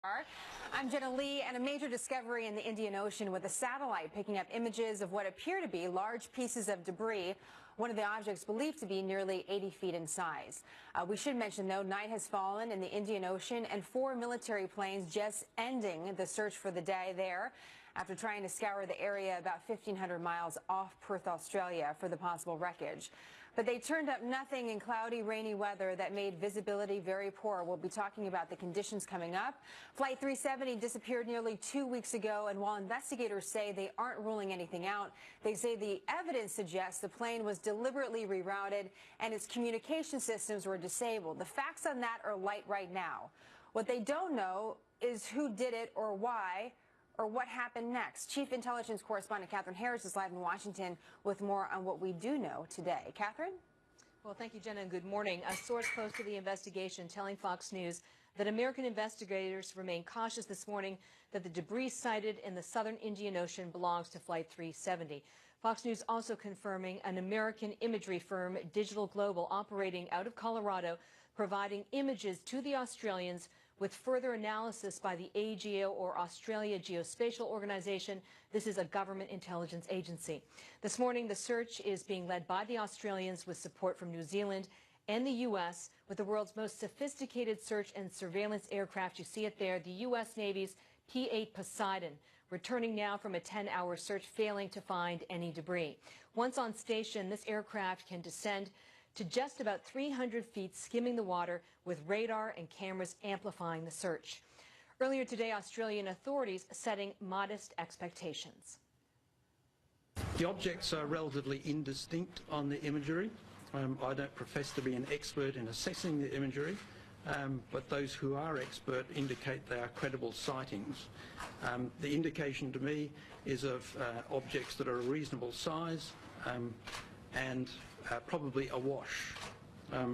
I'm Jenna Lee, and a major discovery in the Indian Ocean with a satellite picking up images of what appear to be large pieces of debris. One of the objects believed to be nearly 80 feet in size. We should mention, though, night has fallen in the Indian Ocean and 4 military planes just ending the search for the day there after trying to scour the area about 1,500 miles off Perth, Australia for the possible wreckage. But they turned up nothing in cloudy, rainy weather that made visibility very poor. We'll be talking about the conditions coming up. Flight 370 disappeared nearly 2 weeks ago, and while investigators say they aren't ruling anything out, they say the evidence suggests the plane was deliberately rerouted and its communication systems were disabled. The facts on that are light right now. What they don't know is who did it or why, or what happened next. Chief Intelligence Correspondent Catherine Harris is live in Washington with more on what we do know today. Catherine? Well, thank you, Jenna, and good morning. A source close to the investigation telling Fox News that American investigators remain cautious this morning that the debris sighted in the southern Indian Ocean belongs to Flight 370. Fox News also confirming an American imagery firm, Digital Global, operating out of Colorado, providing images to the Australians with further analysis by the AGO, or Australia Geospatial Organization. This is a government intelligence agency. This morning, the search is being led by the Australians with support from New Zealand and the U.S. with the world's most sophisticated search and surveillance aircraft. You see it there, the U.S. Navy's P-8 Poseidon, returning now from a 10-hour search, failing to find any debris. Once on station, this aircraft can descend to just about 300 feet, skimming the water with radar and cameras amplifying the search. Earlier today, Australian authorities setting modest expectations. The objects are relatively indistinct on the imagery. I don't profess to be an expert in assessing the imagery, but those who are expert indicate they are credible sightings. The indication to me is of objects that are a reasonable size and probably awash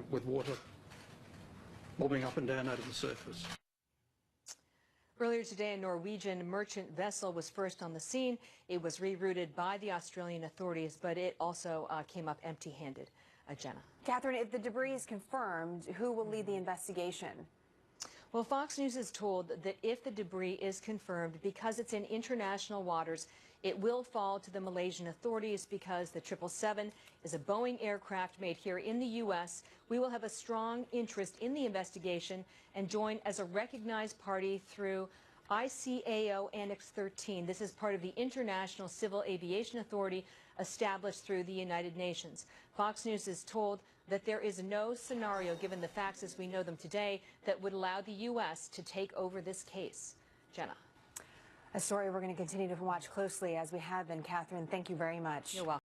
with water bobbing up and down out of the surface. Earlier today, a Norwegian merchant vessel was first on the scene. It was rerouted by the Australian authorities, but it also came up empty-handed. Jenna. Catherine, if the debris is confirmed, who will lead the investigation? Well, Fox News is told that if the debris is confirmed, because it's in international waters, it will fall to the Malaysian authorities because the 777 is a Boeing aircraft made here in the U.S. We will have a strong interest in the investigation and join as a recognized party through ICAO Annex 13. This is part of the International Civil Aviation Authority established through the United Nations. Fox News is told that there is no scenario, given the facts as we know them today, that would allow the U.S. to take over this case. Jenna. A story we're going to continue to watch closely as we have been. Catherine, thank you very much. You're welcome.